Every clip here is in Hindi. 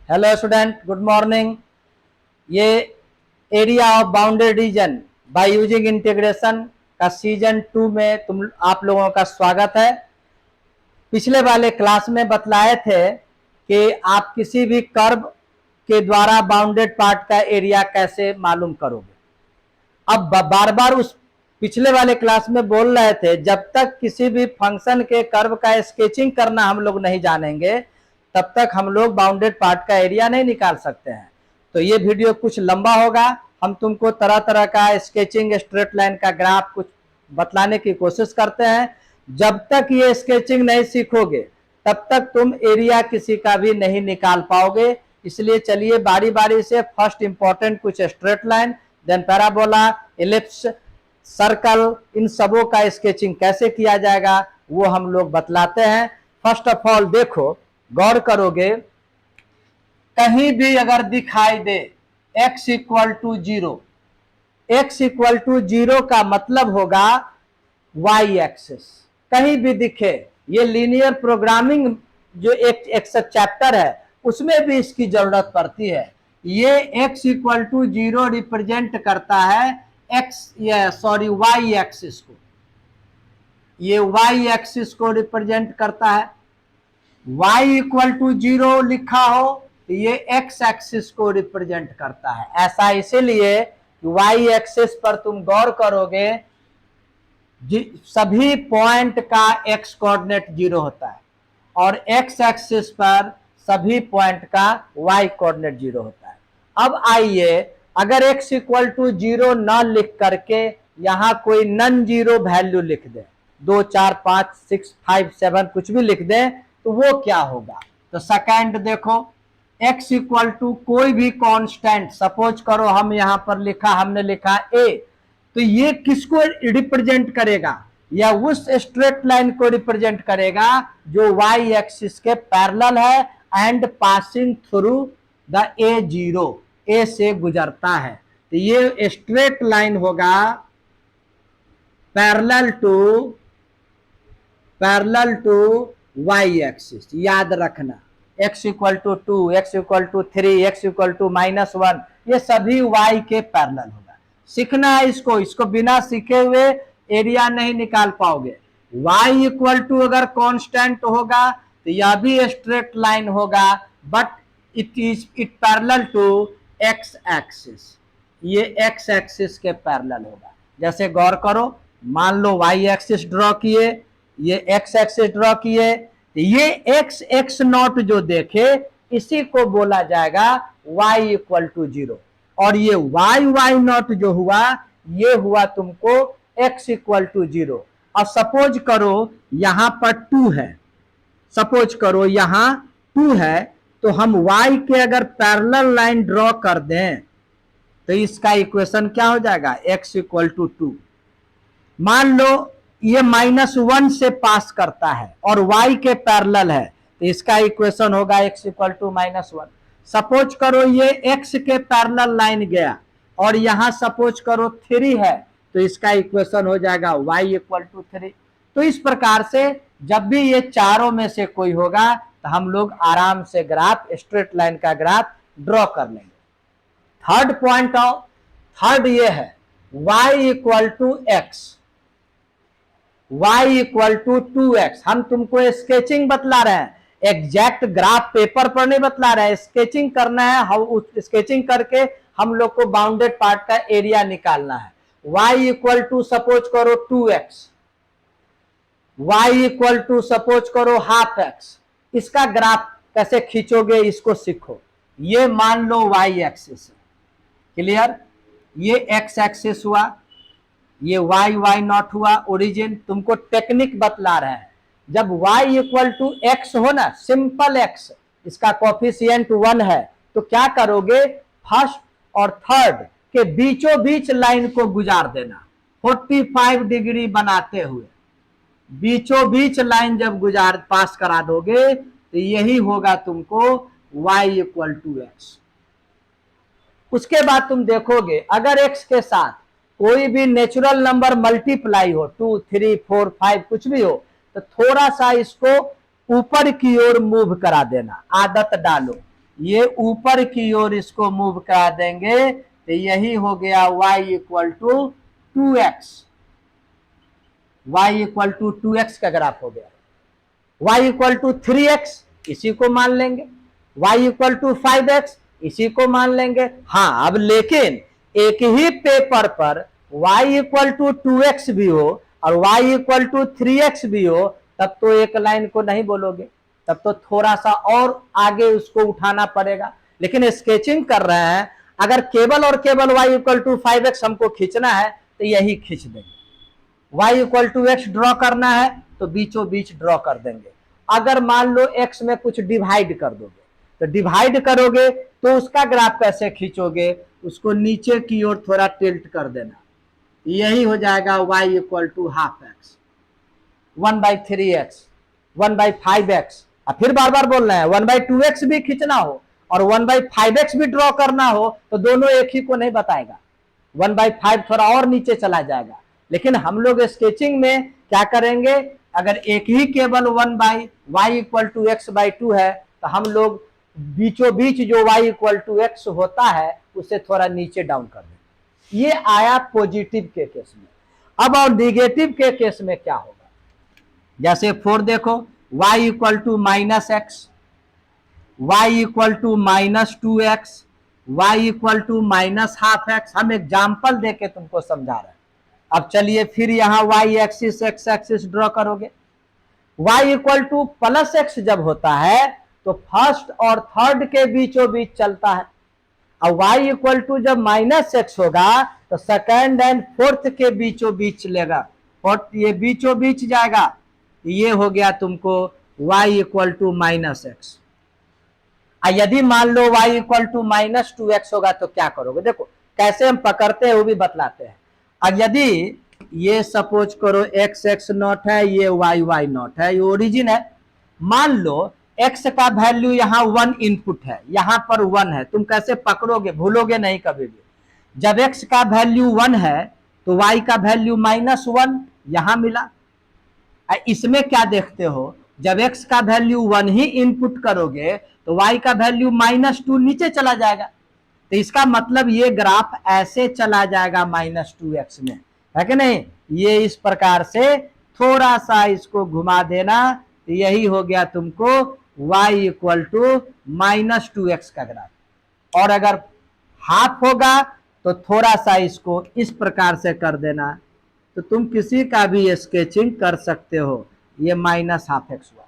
Hello student, good morning. ये area of bounded region by using integration का सीजन 2 में आप लोगों का स्वागत है। पिछले वाले क्लास में बतलाए थे कि आप किसी भी कर्व के द्वारा बाउंडेड पार्ट का एरिया कैसे मालूम करोगे। अब बार बार उस पिछले वाले क्लास में बोल रहे थे, जब तक किसी भी फंक्शन के कर्व का स्केचिंग करना हम लोग नहीं जानेंगे तब तक हम लोग बाउंडेड पार्ट का एरिया नहीं निकाल सकते हैं। तो ये वीडियो कुछ लंबा होगा। हम तुमको तरह तरह का स्केचिंग, स्ट्रेट लाइन का ग्राफ कुछ बतलाने की कोशिश करते हैं। जब तक ये स्केचिंग नहीं सीखोगे तब तक तुम एरिया किसी का भी नहीं निकाल पाओगे। इसलिए चलिए बारी बारी से फर्स्ट इंपॉर्टेंट कुछ straight line, then parabola, ellipse, circle, इन सबों का स्केचिंग कैसे किया जाएगा वो हम लोग बतलाते हैं। फर्स्ट ऑफ ऑल देखो, गौर करोगे, कहीं भी अगर दिखाई दे x equal to 0, x equal to 0 का मतलब होगा y एक्सिस। कहीं भी दिखे, ये लीनियर प्रोग्रामिंग जो एक चैप्टर है उसमें भी इसकी जरूरत पड़ती है। ये x इक्वल टू 0 रिप्रेजेंट करता है y एक्सिस को। ये y एक्सिस को रिप्रेजेंट करता है। y इक्वल टू 0 लिखा हो तो ये x एक्सिस को रिप्रेजेंट करता है। ऐसा इसीलिए y एक्सिस पर तुम गौर करोगे, सभी पॉइंट का x कोऑर्डिनेट 0 होता है और x एक्सिस पर सभी पॉइंट का y कोऑर्डिनेट 0 होता है। अब आइए, अगर x इक्वल टू 0 न लिख करके यहां कोई नन जीरो वैल्यू लिख दे, 2, 4, 5, 6, 5, 7 कुछ भी लिख दे तो वो क्या होगा। तो सेकंड देखो, x इक्वल टू कोई भी कांस्टेंट, सपोज करो हम यहां पर हमने लिखा a, तो ये किसको रिप्रेजेंट करेगा, या उस स्ट्रेट लाइन को रिप्रेजेंट करेगा जो y एक्सिस के पैरेलल है and passing through the a0, a से गुजरता है। तो ये स्ट्रेट लाइन होगा पैरेलल टू y एक्सिस। याद रखना, x equal to 2, x equal to 3, x equal to -1, ये सभी y के पैरेलल होगा। सीखना है इसको बिना सीखे हुए एरिया नहीं निकाल पाओगे। y इक्वल टू अगर कांस्टेंट होगा तो यह भी स्ट्रेट लाइन होगा, but it parallel to x axis. ये x एक्सिस के पैरेलल होगा। जैसे गौर करो, मान लो y एक्सिस ड्रॉ किए, ये x एक्सिस ड्रॉ किए, ये x नॉट जो देखे इसी को बोला जाएगा y इक्वल टू 0, और ये y नॉट जो हुआ ये हुआ तुमको x इक्वल टू 0। अब सपोज करो यहां पर 2 है, सपोज करो यहां 2 है, तो हम y के अगर पैरेलल लाइन ड्रॉ कर दें तो इसका इक्वेशन क्या हो जाएगा, x इक्वल टू 2। मान लो ये -1 से पास करता है और y के पैरेलल है, तो इसका इक्वेशन होगा x इक्वल टू -1। सपोज करो ये x के पैरेलल लाइन गया और यहां सपोज करो 3 है, तो इसका इक्वेशन हो जाएगा y इक्वल टू 3। तो इस प्रकार से जब भी ये चारों में से कोई होगा तो हम लोग आराम से ग्राफ, स्ट्रेट लाइन का ग्राफ ड्रॉ कर लेंगे। थर्ड पॉइंट थर्ड ये है y equal to x, y equal to 2x। हम तुमको स्केचिंग बतला रहे हैं, एग्जैक्ट ग्राफ पेपर पर नहीं बतला रहे हैं, स्केचिंग करना है। हम उस स्केचिंग करके हम लोग को बाउंडेड पार्ट का एरिया निकालना है। y इक्वल टू सपोज करो 2x, y equal to suppose करो हाफ x। इसका ग्राफ कैसे खींचोगे इसको सीखो। ये मान लो y एक्सिस है, क्लियर, ये x एक्सिस हुआ, ये y नॉट हुआ ओरिजिन। तुमको टेक्निक बतला रहे हैं, जब y इक्वल टू x हो ना, सिंपल x, इसका कोफिशिएंट 1 है, तो क्या करोगे, फर्स्ट और थर्ड के बीचों बीच लाइन को गुजार देना 45 डिग्री बनाते हुए। बीचों बीच लाइन जब पास करा दोगे तो यही होगा तुमको y इक्वल टू x। उसके बाद तुम देखोगे अगर x के साथ कोई भी नेचुरल नंबर मल्टीप्लाई हो, 2, 3, 4, 5 कुछ भी हो, तो थोड़ा सा इसको ऊपर की ओर मूव करा देना, आदत डालो। ये ऊपर की ओर इसको मूव करा देंगे तो यही हो गया y equal to 2x, y equal to 2x का ग्राफ हो गया। y इक्वल टू 3x इसी को मान लेंगे, y इक्वल टू 5x इसी को मान लेंगे। हाँ, अब लेकिन एक ही पेपर पर y इक्वल टू 2x भी हो और y इक्वल टू 3x भी हो, तब तो एक लाइन को नहीं बोलोगे, तब तो थोड़ा सा और आगे उसको उठाना पड़ेगा। लेकिन स्केचिंग कर रहे हैं, अगर केवल और केवल y इक्वल टू 5x हमको खींचना है तो यही खींच देंगे। y equal to x draw करना है तो बीचों बीच ड्रॉ कर देंगे। अगर मान लो x में कुछ डिवाइड कर दोगे तो डिवाइड करोगे तो उसका ग्राफ कैसे खींचोगे, उसको नीचे की ओर थोड़ा टिल्ट कर देना, यही हो जाएगा y equal to half x, 1/3x, 1/5x। और फिर बार बार बोल रहे हैं 1/2x भी खींचना हो और 1/5x भी ड्रॉ करना हो तो दोनों एक ही को नहीं बताएगा, 1/5 थोड़ा और नीचे चला जाएगा। लेकिन हम लोग स्केचिंग में क्या करेंगे, अगर एक ही केवल 1/y इक्वल टू x/2 है तो हम लोग बीचों बीच जो y इक्वल टू x होता है उसे थोड़ा नीचे डाउन कर देंगे। ये आया पॉजिटिव के केस में। अब और निगेटिव के केस में क्या होगा, जैसे 4 देखो, y equal to -x, y equal to -2x, y equal to -12x। हम एग्जाम्पल देके तुमको समझा रहे हैं। अब चलिए फिर यहां y axis x axis draw करोगे। y इक्वल टू +x जब होता है तो फर्स्ट और थर्ड के बीचों बीच चलता है, और y इक्वल टू जब -x होगा तो सेकंड एंड फोर्थ के बीचों बीच चलेगा, और ये बीचों बीच जाएगा। ये हो गया तुमको y इक्वल टू -x। यदि मान लो y इक्वल टू -2x होगा तो क्या करोगे, देखो कैसे हम पकड़ते हैं वो भी बतलाते हैं। अब यदि ये सपोज करो x x नॉट है, ये y y नॉट है, ये ओरिजिन है। मान लो x का वैल्यू यहाँ 1 इनपुट है, यहाँ पर 1 है, तुम कैसे पकड़ोगे, भूलोगे नहीं कभी भी। जब x का वैल्यू 1 है तो y का वैल्यू -1 यहां मिला। इसमें क्या देखते हो, जब x का वैल्यू 1 ही इनपुट करोगे तो y का वैल्यू -2 नीचे चला जाएगा। तो इसका मतलब ये ग्राफ ऐसे चला जाएगा -2x में, है कि नहीं। ये इस प्रकार से थोड़ा सा इसको घुमा देना, तो यही हो गया तुमको y इक्वल टू -2x का ग्राफ। और अगर हाफ होगा तो थोड़ा सा इसको इस प्रकार से कर देना, तो तुम किसी का भी स्केचिंग कर सकते हो। ये -12x हुआ,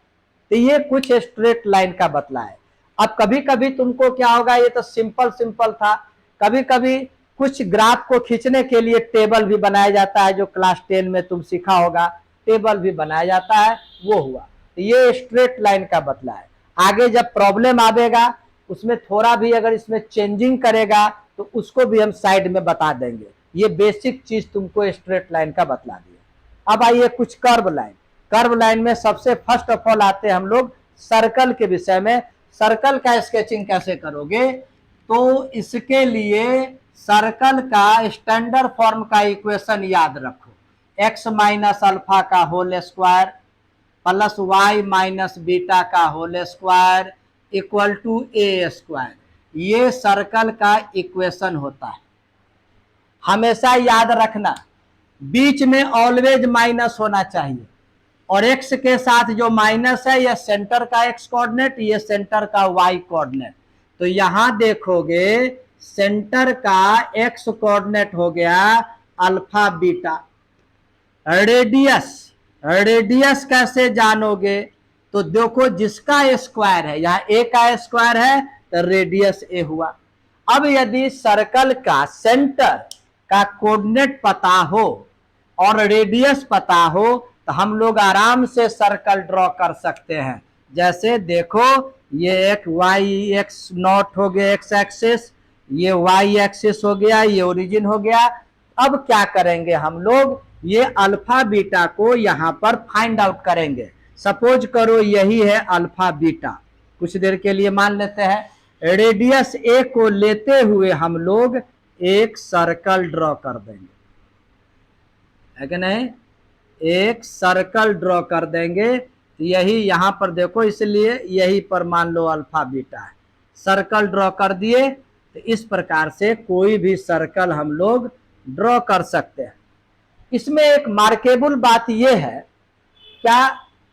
तो ये कुछ स्ट्रेट लाइन का बतला है। अब कभी कभी तुमको क्या होगा, ये तो सिंपल था, कभी कभी कुछ ग्राफ को खींचने के लिए टेबल भी बनाया जाता है, जो क्लास 10 में तुम सीखा होगा, टेबल भी बनाया जाता है, वो हुआ। तो ये स्ट्रेट लाइन का बतला है। आगे जब प्रॉब्लम आवेगा उसमें थोड़ा भी अगर इसमें चेंजिंग करेगा तो उसको भी हम साइड में बता देंगे। ये बेसिक चीज तुमको स्ट्रेट लाइन का बतला दिया। अब आइए कुछ कर्व लाइन। कर्व लाइन में सबसे फर्स्ट ऑफ ऑल आते हैं हम लोग सर्कल के विषय में। सर्कल का स्केचिंग कैसे करोगे, तो इसके लिए सर्कल का स्टैंडर्ड फॉर्म का इक्वेशन याद रखो, x माइनस अल्फा का whole square plus y minus beta का whole square equal to a square. ये सर्कल का इक्वेशन होता है, हमेशा याद रखना। बीच में ऑलवेज माइनस होना चाहिए, और x के साथ जो माइनस है यह सेंटर का x कोऑर्डिनेट, ये सेंटर का y कोऑर्डिनेट। तो यहां देखोगे सेंटर का x कोऑर्डिनेट हो गया अल्फा बीटा। रेडियस कैसे जानोगे, तो देखो जिसका स्क्वायर है, यहाँ a का स्क्वायर है तो रेडियस a हुआ। अब यदि सर्कल का सेंटर का कोऑर्डिनेट पता हो और रेडियस पता हो तो हम लोग आराम से सर्कल ड्रॉ कर सकते हैं। जैसे देखो ये एक y x नॉट हो गया x एक्सिस, ये y एक्सिस हो गया, ये ओरिजिन हो गया। अब क्या करेंगे हम लोग, ये अल्फा बीटा को यहां पर फाइंड आउट करेंगे। सपोज करो यही है अल्फा बीटा, कुछ देर के लिए मान लेते हैं। रेडियस a को लेते हुए हम लोग एक सर्कल ड्रॉ कर देंगे, है कि नहीं, एक सर्कल ड्रॉ कर देंगे। तो यही यहां पर देखो, इसलिए यही पर मान लो अल्फा बीटा है। सर्कल ड्रॉ कर दिए। तो इस प्रकार से कोई भी सर्कल हम लोग ड्रॉ कर सकते हैं। इसमें एक मार्केबल बात यह है क्या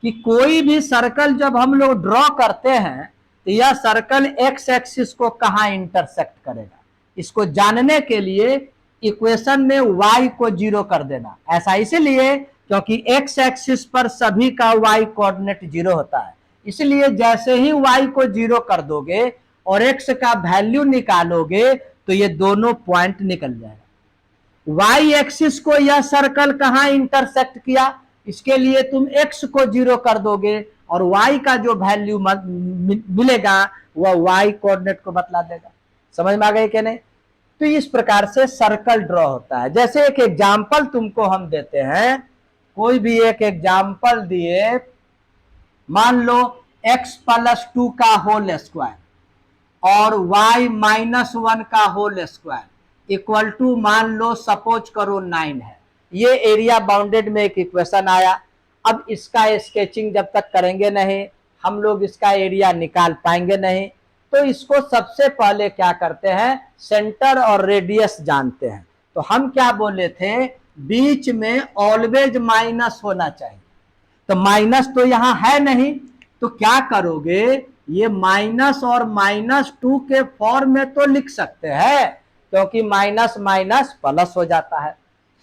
कि कोई भी सर्कल जब हम लोग ड्रॉ करते हैं तो यह सर्कल एक्स एक्सिस को कहां इंटरसेक्ट करेगा, इसको जानने के लिए इक्वेशन में y को 0 कर देना। ऐसा इसीलिए क्योंकि x एक्सिस पर सभी का y कोऑर्डिनेट 0 होता है, इसलिए जैसे ही y को 0 कर दोगे और x का वैल्यू निकालोगे तो ये दोनों पॉइंट निकल जाएगा। y एक्सिस को यह सर्कल कहां इंटरसेक्ट किया, इसके लिए तुम x को 0 कर दोगे और y का जो वैल्यू मिलेगा वह y कोऑर्डिनेट को बतला देगा। समझ में आ गई कि नहीं? तो इस प्रकार से सर्कल ड्रॉ होता है। जैसे एक एग्जाम्पल तुमको हम देते हैं, कोई भी एक एग्जाम्पल दिए, मान लो x+2 का होल स्क्वायर और y-1 का होल स्क्वायर इक्वल टू मान लो सपोज करो 9 है। ये एरिया बाउंडेड में एक इक्वेशन आया। अब इसका स्केचिंग जब तक करेंगे नहीं हम लोग इसका एरिया निकाल पाएंगे नहीं, तो इसको सबसे पहले क्या करते हैं, सेंटर और रेडियस जानते हैं। तो हम क्या बोले थे, बीच में ऑलवेज माइनस होना चाहिए। तो माइनस तो यहां है नहीं, तो क्या करोगे, ये माइनस और -2 के फॉर्म में तो लिख सकते हैं क्योंकि माइनस माइनस प्लस हो जाता है,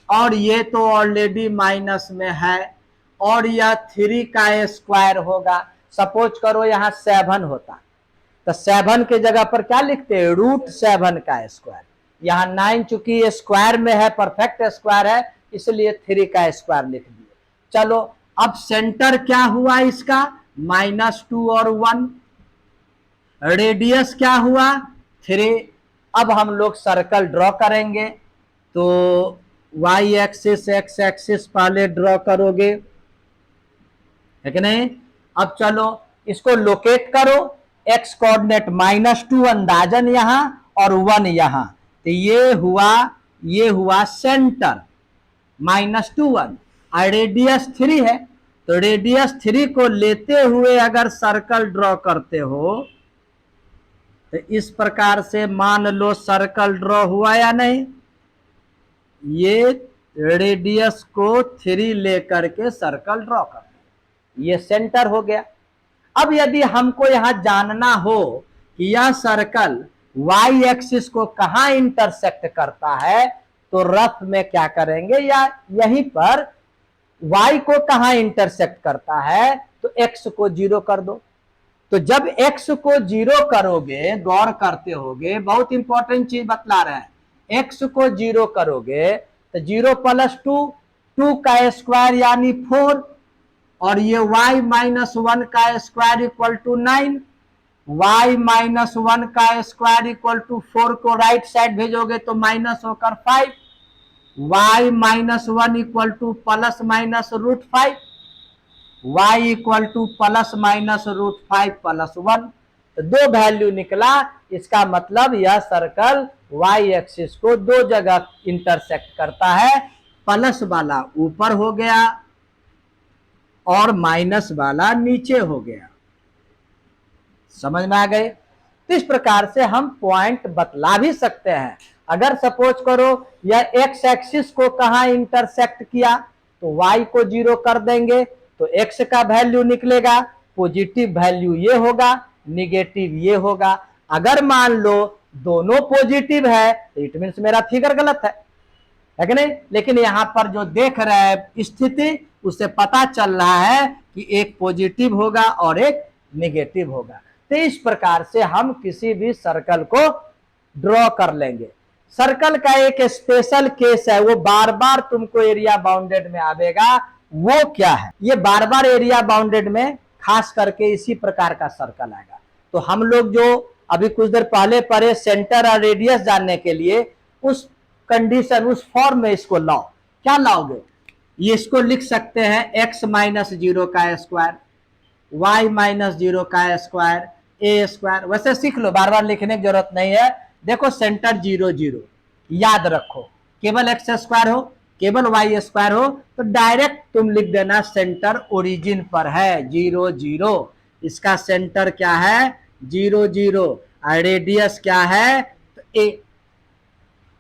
और ये तो ऑलरेडी माइनस में है, और यह 3 का स्क्वायर होगा। सपोज करो यहां 7 होता तो 7 के जगह पर क्या लिखते हैं, √7 का स्क्वायर। यहाँ 9 चूंकि स्क्वायर में है, परफेक्ट स्क्वायर है, इसलिए 3 का स्क्वायर लिख दिए। चलो अब सेंटर क्या हुआ इसका, -2 और 1, रेडियस क्या हुआ 3। अब हम लोग सर्कल ड्रॉ करेंगे, तो y एक्सिस x एक्सिस पहले ड्रॉ करोगे, है कि नहीं। अब चलो इसको लोकेट करो, x कोऑर्डिनेट -2 अंदाजन यहां और 1 यहां, तो ये हुआ सेंटर -2 1, और रेडियस 3 है, तो रेडियस 3 को लेते हुए अगर सर्कल ड्रॉ करते हो तो इस प्रकार से मान लो सर्कल ड्रॉ हुआ या नहीं। ये रेडियस को 3 लेकर के सर्कल ड्रॉ कर, ये सेंटर हो गया। अब यदि हमको यहां जानना हो कि यह सर्कल y एक्सिस को कहां इंटरसेक्ट करता है, तो रफ में क्या करेंगे, या यहीं पर y को कहां इंटरसेक्ट करता है, तो x को 0 कर दो। तो जब x को 0 करोगे, गौर करते होगे, बहुत इंपॉर्टेंट चीज बतला रहे हैं, x को 0 करोगे तो 0 + 2, 2 का स्क्वायर यानी 4, और ये y-1 का स्क्वायर इक्वल टू 9, y-1 का स्क्वायर इक्वल टू 4 को राइट साइड भेजोगे तो माइनस होकर 5, y-1 equal to ±√5, y equal to ±√5 + 1, तो 2 वैल्यू निकला। इसका मतलब यह सर्कल y एक्सिस को 2 जगह इंटरसेक्ट करता है, प्लस वाला ऊपर हो गया और माइनस वाला नीचे हो गया। समझ में आ गए। तो इस प्रकार से हम पॉइंट बतला भी सकते हैं। अगर सपोज करो यह x एक्सिस को कहां इंटरसेक्ट किया, तो y को 0 कर देंगे, तो x का वैल्यू निकलेगा, पॉजिटिव वैल्यू ये होगा, निगेटिव ये होगा। अगर मान लो दोनों पॉजिटिव है तो इट मीन्स मेरा फिगर गलत है कि नहीं। लेकिन यहां पर जो देख रहे हैं स्थिति, उससे पता चल रहा है कि एक पॉजिटिव होगा और एक नेगेटिव होगा। तो इस प्रकार से हम किसी भी सर्कल को ड्रॉ कर लेंगे। सर्कल का एक स्पेशल केस है, वो बार बार तुमको एरिया बाउंडेड में आवेगा। वो क्या है, ये बार बार एरिया बाउंडेड में खास करके इसी प्रकार का सर्कल आएगा। तो हम लोग जो अभी कुछ देर पहले पढ़े सेंटर और रेडियस जानने के लिए, उस कंडीशन, उस फॉर्म में इसको लाओ। क्या लाओगे, ये इसको लिख सकते हैं x-0 का स्क्वायर, y-0 का स्क्वायर, a स्क्वायर। वैसे सीख लो, बार बार लिखने की जरूरत नहीं है। देखो सेंटर 0 0 याद रखो, केवल x स्क्वायर हो, केवल y स्क्वायर हो, तो डायरेक्ट तुम लिख देना सेंटर ओरिजिन पर है 0 0। इसका सेंटर क्या है 0 0, रेडियस क्या है, तो ए।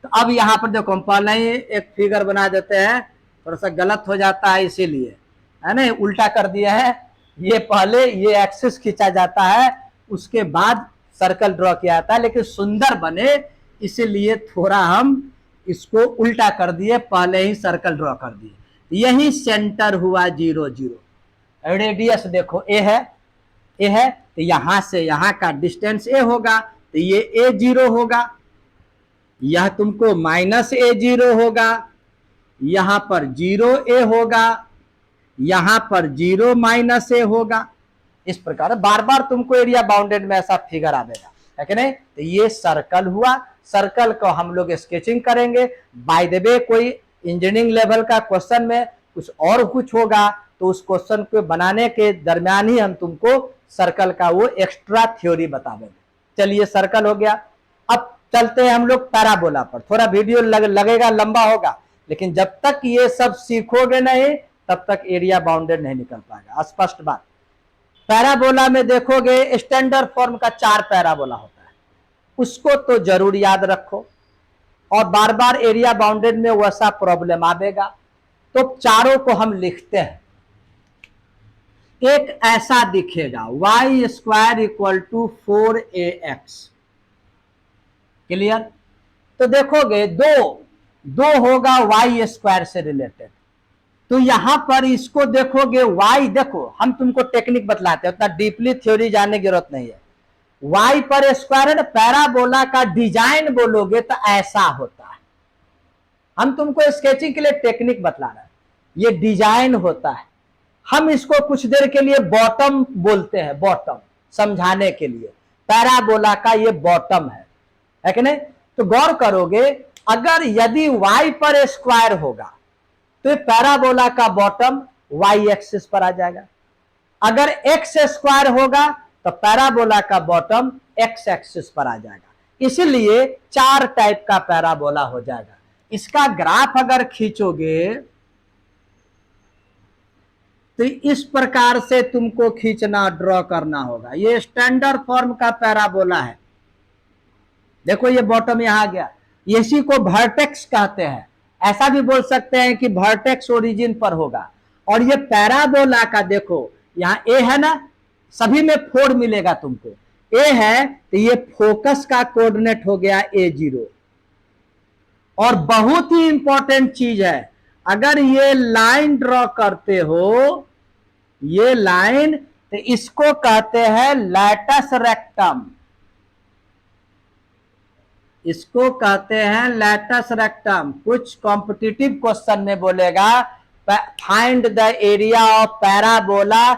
तो अब यहां पर देखो हम पहले ही एक फिगर बना देते हैं, थोड़ा सा गलत हो जाता है इसीलिए, है ना, उल्टा कर दिया है। ये पहले ये एक्सिस खींचा जाता है, उसके बाद सर्कल ड्रॉ किया जाता है, लेकिन सुंदर बने इसीलिए थोड़ा हम इसको उल्टा कर दिए, पहले ही सर्कल ड्रॉ कर दिए। यही सेंटर हुआ 0 0। रेडियस देखो ए है, ए है, तो यहां से यहां का डिस्टेंस ए होगा, तो ये A0 होगा, यह तुमको -A0 होगा, यहां पर 0A होगा, यहां पर 0 -A होगा। इस प्रकार बार बार तुमको एरिया बाउंडेड में ऐसा फिगर आएगा, है कि नहीं। तो ये सर्कल हुआ, सर्कल को हम लोग स्केचिंग करेंगे। बाय द वे कोई इंजीनियरिंग लेवल का क्वेश्चन में कुछ और कुछ होगा तो उस क्वेश्चन को बनाने के दरमियान ही हम तुमको सर्कल का वो एक्स्ट्रा थ्योरी बता देंगे। चलिए सर्कल हो गया। अब चलते हैं हम लोग पैराबोला पर। थोड़ा वीडियो लगेगा लंबा होगा, लेकिन जब तक ये सब सीखोगे नहीं तब तक एरिया बाउंडेड नहीं निकल पाएगा, स्पष्ट बात। पैराबोला में देखोगे स्टैंडर्ड फॉर्म का 4 पैराबोला होता है, उसको तो जरूर याद रखो, और बार बार एरिया बाउंडेड में वैसा प्रॉब्लम आएगा, तो चारों को हम लिखते हैं। एक ऐसा दिखेगा y² = 4ax, क्लियर। तो देखोगे दो होगा y² से रिलेटेड, तो यहां पर इसको देखोगे y, देखो हम तुमको टेक्निक बतलाते हैं, उतना डीपली थ्योरी जानने की जरूरत नहीं है। y पर स्क्वायर पैराबोला का डिजाइन बोलोगे तो ऐसा होता है। हम तुमको स्केचिंग के लिए टेक्निक बतला रहे हैं, ये डिजाइन होता है। हम इसको कुछ देर के लिए बॉटम बोलते हैं, बॉटम समझाने के लिए। पैराबोला का ये बॉटम है कि नहीं। तो गौर करोगे, अगर यदि y पर स्क्वायर होगा तो पैराबोला का बॉटम y एक्सिस पर आ जाएगा, अगर x² होगा तो पैराबोला का बॉटम x एक्सिस पर आ जाएगा। इसलिए 4 टाइप का पैराबोला हो जाएगा। इसका ग्राफ अगर खींचोगे तो इस प्रकार से तुमको खींचना, ड्रॉ करना होगा। ये स्टैंडर्ड फॉर्म का पैराबोला है। देखो ये बॉटम यहां आ गया, इसी को वर्टेक्स कहते हैं। ऐसा भी बोल सकते हैं कि वर्टेक्स ओरिजिन पर होगा। और ये पैराबोला का देखो यहाँ ए है ना, सभी में 4 मिलेगा तुमको। ए है तो ये फोकस का कोऑर्डिनेट हो गया A0। और बहुत ही इंपॉर्टेंट चीज है, अगर ये लाइन ड्रॉ करते हो, ये लाइन, तो इसको कहते हैं लैटस रेक्टम। इसको कहते हैं लैटस रेक्टम। कुछ कॉम्पिटिटिव क्वेश्चन में बोलेगा find the area of parabola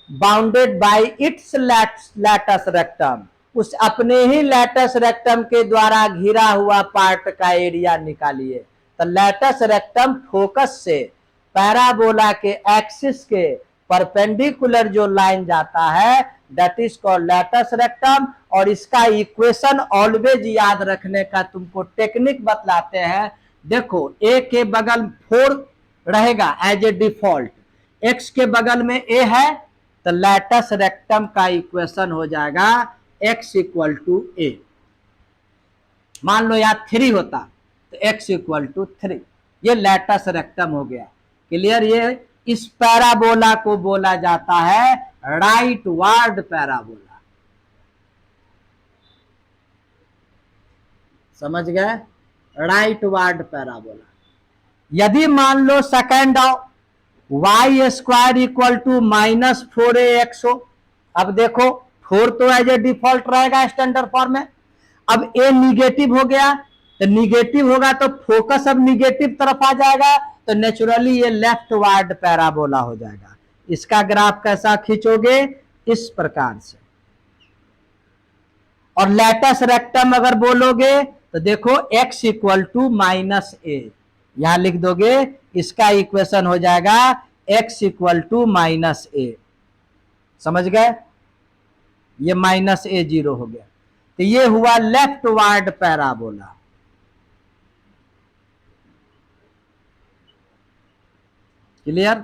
bounded by it's latus rectum. उस अपने ही लैटस रेक्टम के द्वारा घिरा हुआ पार्ट का एरिया निकालिए। तो लैटस रेक्टम फोकस से पैराबोला के एक्सिस के परपेंडिकुलर जो लाइन जाता है, that is called latus rectum. और इसका इक्वेशन ऑलवेज याद रखने का तुमको टेक्निक बतलाते हैं। देखो ए के बगल 4 रहेगा एज ए डिफॉल्ट, एक्स के बगल में ए है, तो लैटस रेक्टम का इक्वेशन हो जाएगा x = a। मान लो यहां 3 होता तो x = 3। ये लैटस रेक्टम हो गया, क्लियर। ये इस पैराबोला को बोला जाता है राइट वार्ड पैराबोला। समझ गए, राइट वार्ड पैराबोला। यदि मान लो सेकेंड आओ y² = -4ax हो, अब देखो 4 तो एज ए डिफॉल्ट रहेगा स्टैंडर्ड फॉर्म में। अब a निगेटिव हो गया, तो निगेटिव होगा तो फोकस अब निगेटिव तरफ आ जाएगा, तो नेचुरली ये लेफ्ट वार्ड पैराबोला हो जाएगा। इसका ग्राफ कैसा खींचोगे, इस प्रकार से। और लैटस रेक्टम अगर बोलोगे तो देखो x = -a, यहां लिख दोगे, इसका इक्वेशन हो जाएगा x = -a। समझ गए, ये -A0 हो गया। तो ये हुआ लेफ्ट वार्ड पैराबोला। क्लियर।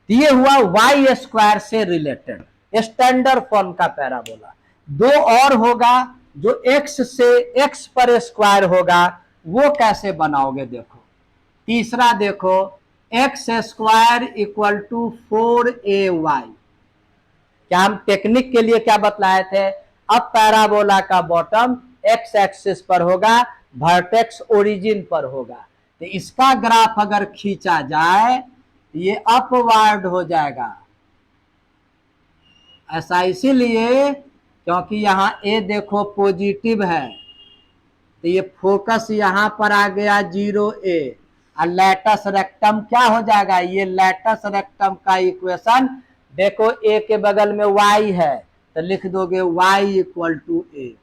ये हुआ y² से रिलेटेड स्टैंडर्ड फॉर्म का पैराबोला। दो और होगा जो x से x पर स्क्वायर होगा, वो कैसे बनाओगे देखो। तीसरा देखो, x square equal to 4ay। क्या हम टेक्निक के लिए क्या बतलाए थे, अब पैराबोला का बॉटम एक्स एक्सिस पर होगा, वर्टेक्स ओरिजिन पर होगा, तो इसका ग्राफ अगर खींचा जाए तो ये अपवार्ड हो जाएगा। ऐसा इसीलिए क्योंकि यहां ए देखो पॉजिटिव है, तो ये फोकस यहां पर आ गया 0a, और लैटस रेक्टम क्या हो जाएगा, ये लैटस रेक्टम का इक्वेशन देखो, ए के बगल में y है तो लिख दोगे y इक्वल टू ए,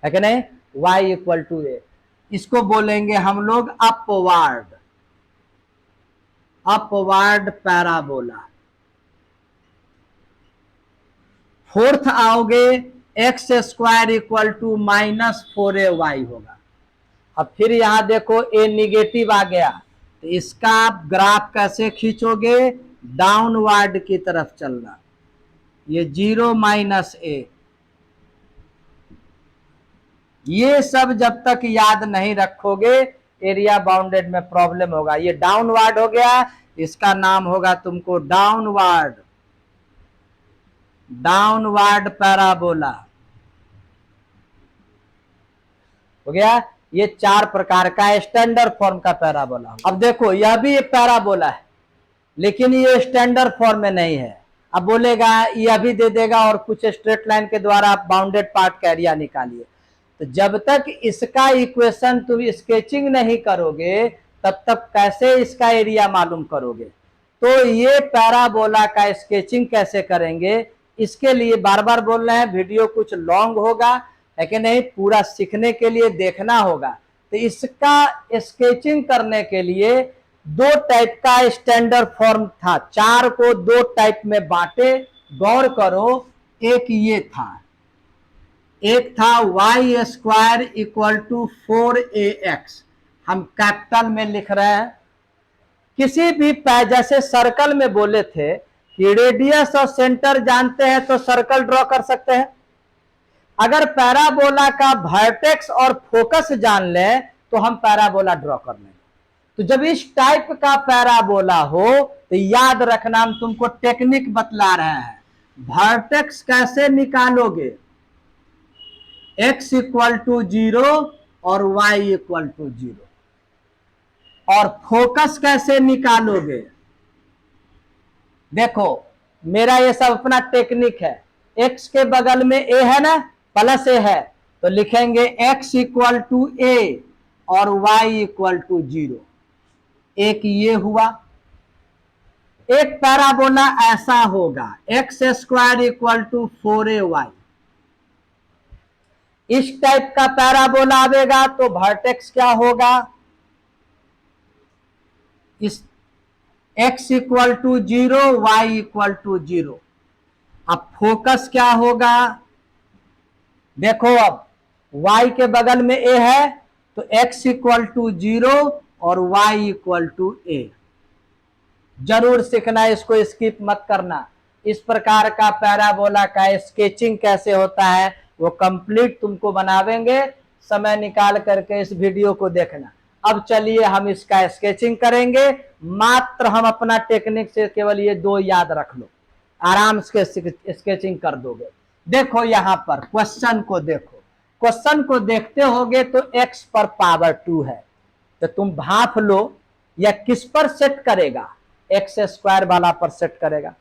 है कि नहीं, y इक्वल टू ए। इसको बोलेंगे हम लोग अपवार्ड, अपवार्ड पैराबोला। फोर्थ आओगे, x square equal to -4ay होगा। अब फिर यहां देखो ए निगेटिव आ गया, तो इसका आप ग्राफ कैसे खींचोगे, डाउनवर्ड की तरफ चलना, ये 0 - a। ये सब जब तक याद नहीं रखोगे एरिया बाउंडेड में प्रॉब्लम होगा। ये डाउनवर्ड हो गया, इसका नाम होगा तुमको डाउनवर्ड, डाउनवर्ड पैराबोला हो गया। ये 4 प्रकार का स्टैंडर्ड फॉर्म का पैराबोला। अब देखो यह भी एक पैराबोला है, लेकिन ये स्टैंडर्ड फॉर्म में नहीं है। अब बोलेगा यह भी दे देगा और कुछ स्ट्रेट लाइन के द्वारा आप बाउंडेड पार्ट का एरिया निकालिए, तो जब तक इसका इक्वेशन तुम स्केचिंग नहीं करोगे तब तक कैसे इसका एरिया मालूम करोगे। तो ये पैराबोला का स्केचिंग कैसे करेंगे, इसके लिए बार बार बोल रहे हैं, वीडियो कुछ लॉन्ग होगा है कि नहीं, पूरा सीखने के लिए देखना होगा। तो इसका स्केचिंग करने के लिए 2 टाइप का स्टैंडर्ड फॉर्म था, 4 को 2 टाइप में बांटे, गौर करो। एक ये था, एक था y square equal to 4ax, हम कैपिटल में लिख रहे हैं। किसी भी जैसे सर्कल में बोले थे कि रेडियस और सेंटर जानते हैं तो सर्कल ड्रॉ कर सकते हैं, अगर पैराबोला का वर्टेक्स और फोकस जान ले तो हम पैराबोला ड्रॉ कर लेंगे। तो जब इस टाइप का पैराबोला हो तो याद रखना, हम तुमको टेक्निक बतला रहे हैं। वर्टेक्स कैसे निकालोगे, x इक्वल टू 0 और y इक्वल टू 0, और फोकस कैसे निकालोगे। देखो मेरा ये सब अपना टेक्निक है, x के बगल में a है ना, प्लस a है, तो लिखेंगे x इक्वल टू a और y इक्वल टू 0। एक ये हुआ। एक पैराबोला ऐसा होगा, x square equal to 4ay, इस टाइप का पैराबोला आवेगा तो वर्टेक्स क्या होगा, इस x equal to 0 y equal to 0। अब फोकस क्या होगा, देखो अब y के बगल में a है तो x इक्वल टू 0 और y इक्वल टू a। जरूर सीखना, इसको स्किप मत करना। इस प्रकार का पैराबोला का स्केचिंग कैसे होता है वो कंप्लीट तुमको बनावेंगे, समय निकाल करके इस वीडियो को देखना। अब चलिए हम इसका स्केचिंग करेंगे, मात्र हम अपना टेक्निक से केवल ये 2 याद रख लो, आराम से स्केचिंग कर दोगे। देखो यहां पर क्वेश्चन को देखो, क्वेश्चन को देखते होगे तो x पर पावर 2 है, तो तुम भाप लो या किस पर सेट करेगा, एक्स स्क्वायर वाला पर सेट करेगा।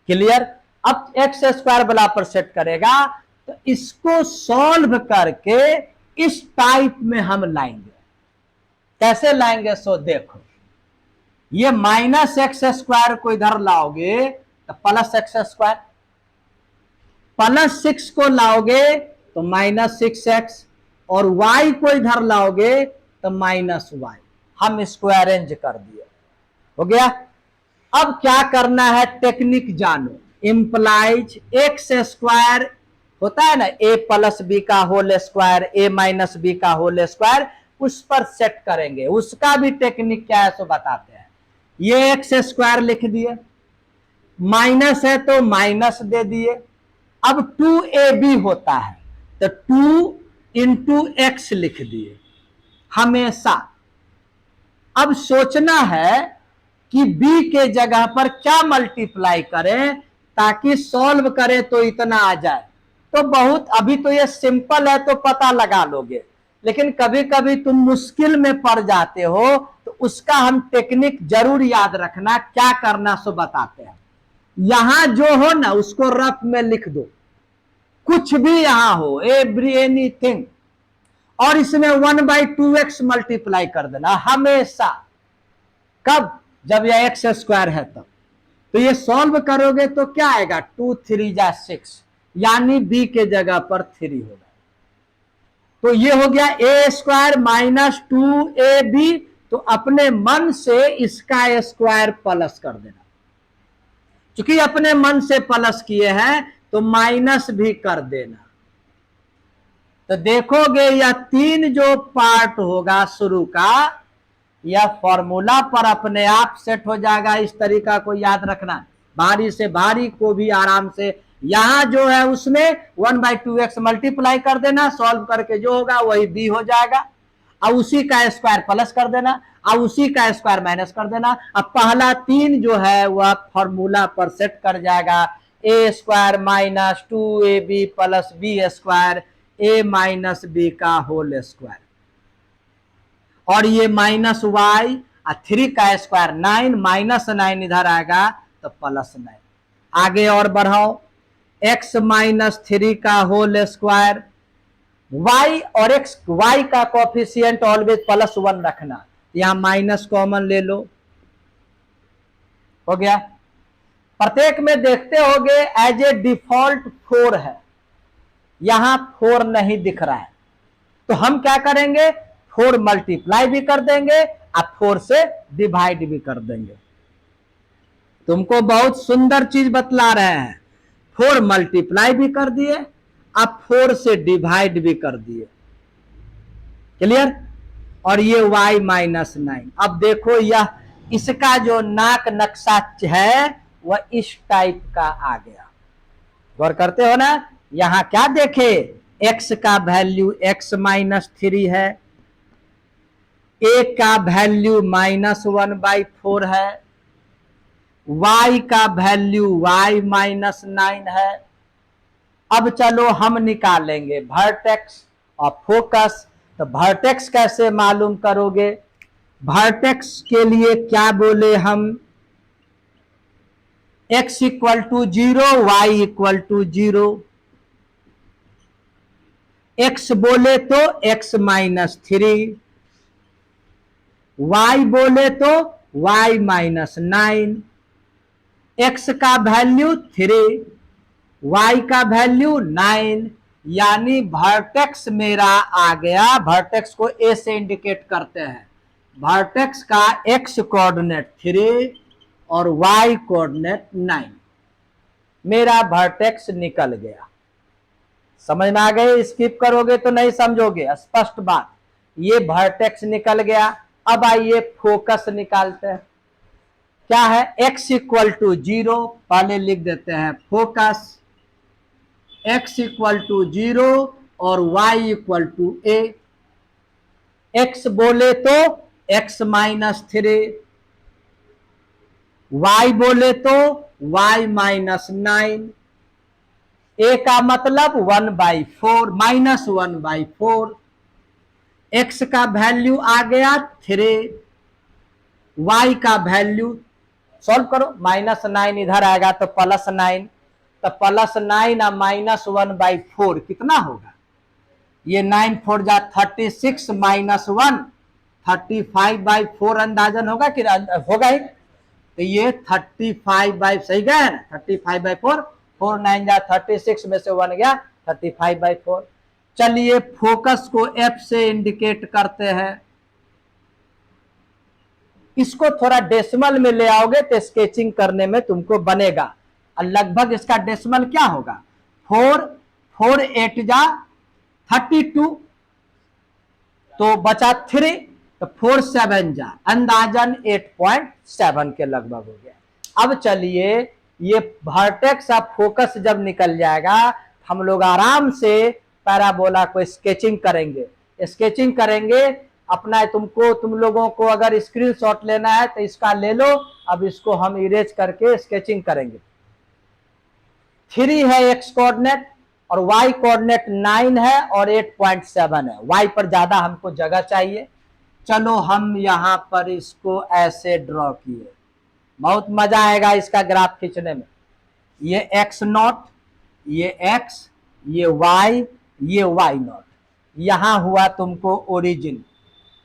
क्लियर। अब एक्स स्क्वायर वाला पर सेट करेगा तो इसको सॉल्व करके इस टाइप में हम लाएंगे। कैसे लाएंगे सो देखो, ये -x² को इधर लाओगे तो +x², +6 को लाओगे तो -6x, और y को इधर लाओगे तो -y। हम इसको अरेंज कर दिए, हो गया। अब क्या करना है, टेक्निक जानो। इंप्लाइज x² होता है ना, a + b का होल स्क्वायर, a - b का होल स्क्वायर, उस पर सेट करेंगे। उसका भी टेक्निक क्या है सो बताते हैं। ये x² लिख दिए, माइनस है तो माइनस दे दिए, अब 2ab होता है तो 2 इंटू एक्स लिख दिए हमेशा। अब सोचना है कि b के जगह पर क्या मल्टीप्लाई करें ताकि सॉल्व करें तो इतना आ जाए। तो बहुत, अभी तो ये सिंपल है तो पता लगा लोगे, लेकिन कभी कभी तुम मुश्किल में पड़ जाते हो तो उसका हम टेक्निक जरूर याद रखना। क्या करना सो बताते हैं। यहां जो हो ना उसको रफ में लिख दो, कुछ भी यहां हो, एनीथिंग, और इसमें 1/2x मल्टीप्लाई कर देना हमेशा। कब? जब यह एक्स स्क्वायर है तब। तो ये सॉल्व करोगे तो क्या आएगा, 2 3 जा 6, यानी b के जगह पर 3 होगा। तो ये हो गया a स्क्वायर माइनस 2ab। तो अपने मन से इसका स्क्वायर प्लस कर देना, क्योंकि अपने मन से प्लस किए हैं तो माइनस भी कर देना। तो देखोगे यह 3 जो पार्ट होगा शुरू का, यह फॉर्मूला पर अपने आप सेट हो जाएगा। इस तरीका को याद रखना, भारी से भारी को भी आराम से। यहां जो है उसमें 1/2x मल्टीप्लाई कर देना, सॉल्व करके जो होगा वही b हो जाएगा। अब उसी का स्क्वायर प्लस कर देना, अब उसी का स्क्वायर माइनस कर देना। अब पहला 3 जो है वह फॉर्मूला पर सेट कर जाएगा, a square minus 2ab plus b square, a minus b का होल स्क्वायर। और ये माइनस वाई 3 का स्क्वायर 9, माइनस 9 इधर आएगा तो प्लस 9। आगे और बढ़ाओ, x माइनस 3 का होल स्क्वायर, y और x, y का कोफिशिएंट ऑलवेज +1 रखना, यहां माइनस कॉमन ले लो, हो गया। प्रत्येक में देखते होगे एज ए डिफॉल्ट 4 है, यहां 4 नहीं दिख रहा है, तो हम क्या करेंगे, 4 मल्टीप्लाई भी कर देंगे और 4 से डिवाइड भी कर देंगे। तुमको बहुत सुंदर चीज बतला रहे हैं। 4 मल्टीप्लाई भी कर दिए, अब 4 से डिवाइड भी कर दिए, क्लियर। और ये y माइनस 9। अब देखो यह इसका जो नाक नक्शा है वह इस टाइप का आ गया, गौर करते हो ना। यहां क्या देखे, x का वैल्यू x माइनस 3 है, a का वैल्यू -1/4 है, y का वैल्यू y माइनस 9 है। अब चलो हम निकालेंगे वर्टेक्स और फोकस। तो वर्टेक्स कैसे मालूम करोगे, वर्टेक्स के लिए क्या बोले हम, x = 0, y = 0। x बोले तो x माइनस 3, y बोले तो y माइनस 9, x का वैल्यू 3, y का वैल्यू 9, यानी वर्टेक्स मेरा आ गया। वर्टेक्स को a से इंडिकेट करते हैं। वर्टेक्स का x कोऑर्डिनेट 3 और y कोऑर्डिनेट 9, मेरा वर्टेक्स निकल गया। समझ में आ गए, स्किप करोगे तो नहीं समझोगे, स्पष्ट बात। ये वर्टेक्स निकल गया। अब आइए फोकस निकालते हैं। क्या है, x = 0, पहले लिख देते हैं फोकस, x = 0 और y = a। x बोले तो x माइनस 3, y बोले तो y माइनस 9, a का मतलब 1/4 -1/4। x का वैल्यू आ गया 3, y का वैल्यू सॉल्व करो, -9 इधर आएगा तो +9, तो +9 और -1/4 कितना होगा, ये 9 4 जा 36 -1 35/4 अंदाजन होगा कि होगा ही। तो ये 35 सही गया ना, 35/4, 4 9 जा 36 में से 1 गया 35/4। चलिए फोकस को F से इंडिकेट करते हैं। इसको थोड़ा डेसिमल में ले आओगे तो स्केचिंग करने में तुमको बनेगा। और लगभग इसका डेसिमल क्या होगा, 4 8 जा 32, तो बचा 3, तो 4 7 जा अंदाजन 8.7 के लगभग हो गया। अब चलिए ये वर्टेक्स और फोकस जब निकल जाएगा हम लोग आराम से पैराबोला को स्केचिंग करेंगे। स्केचिंग करेंगे अपना, तुम लोगों को अगर स्क्रीनशॉट लेना है तो इसका ले लो। अब इसको हम इरेज करके स्केचिंग करेंगे। 3 है एक्स कोऑर्डिनेट और वाई कोऑर्डिनेट 9 है और 8.7 है। वाई पर ज्यादा हमको जगह चाहिए। चलो हम यहां पर इसको ऐसे ड्रॉ किए, बहुत मजा आएगा इसका ग्राफ खींचने में। ये एक्स नॉट, ये एक्स, ये वाई, ये वाई नॉट, यहां हुआ तुमको ओरिजिन।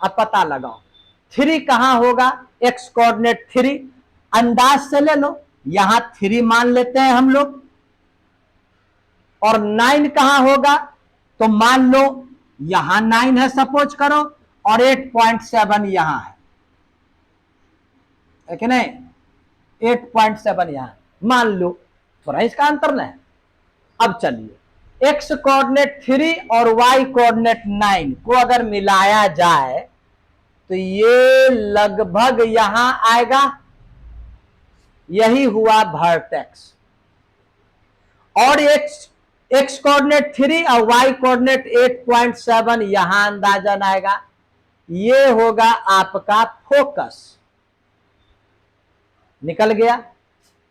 अब पता लगाओ 3 कहां होगा, एक्स कोऑर्डिनेट 3 अंदाज से ले लो, यहां 3 मान लेते हैं हम लोग। और 9 कहां होगा, तो मान लो यहां 9 है सपोज करो, और 8.7 यहां है कि नहीं, 8.7 यहां मान लो, थोड़ा इसका अंतर ना है। अब चलिए एक्स कोऑर्डिनेट 3 और वाई कोऑर्डिनेट 9 को अगर मिलाया जाए तो ये लगभग यहां आएगा, यही हुआ वर्टेक्स। और एक्स कोऑर्डिनेट 3 और वाई कोऑर्डिनेट 8.7 यहां अंदाजन आएगा, ये होगा आपका फोकस। निकल गया।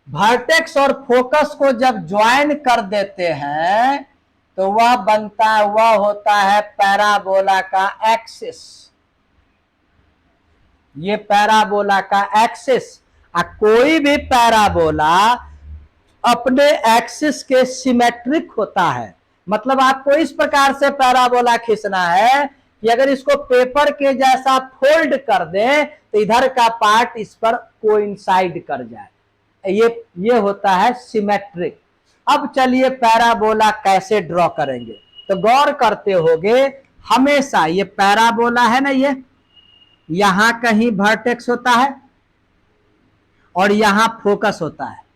वर्टेक्स और फोकस को जब ज्वाइन कर देते हैं तो वह बनता है, वह होता है पैराबोला का एक्सिस। ये पैराबोला का एक्सिस। कोई भी पैराबोला अपने एक्सिस के सिमेट्रिक होता है। मतलब आपको इस प्रकार से पैराबोला खींचना है कि अगर इसको पेपर के जैसा फोल्ड कर दें तो इधर का पार्ट इस पर कोइंसाइड कर जाए, ये होता है सिमेट्रिक। अब चलिए पैराबोला कैसे ड्रॉ करेंगे, तो गौर करते होगे हमेशा ये पैराबोला है ना, ये यहां कहीं वर्टेक्स होता है और यहां फोकस होता है।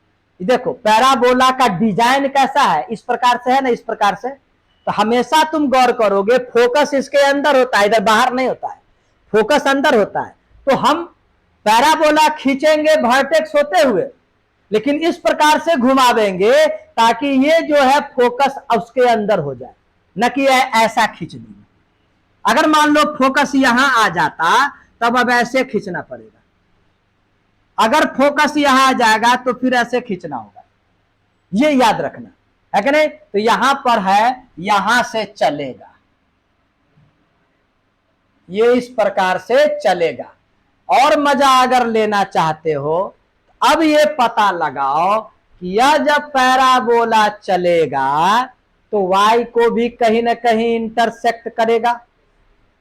देखो पैराबोला का डिजाइन कैसा है, इस प्रकार से है ना, इस प्रकार से। तो हमेशा तुम गौर करोगे फोकस इसके अंदर होता है, इधर बाहर नहीं होता है, फोकस अंदर होता है। तो हम पैराबोला खींचेंगे वर्टेक्स होते हुए, लेकिन इस प्रकार से घुमावेंगे ताकि ये जो है फोकस उसके अंदर हो जाए, न कि ऐसा खींच देंगे। अगर मान लो फोकस यहां आ जाता तब अब ऐसे खींचना पड़ेगा, अगर फोकस यहां आ जाएगा तो फिर ऐसे खींचना होगा, ये याद रखना है कि नहीं। तो यहां पर है, यहां से चलेगा, ये इस प्रकार से चलेगा। और मजा अगर लेना चाहते हो अब ये पता लगाओ कि यह जब पैराबोला चलेगा तो y को भी कहीं ना कहीं इंटरसेक्ट करेगा,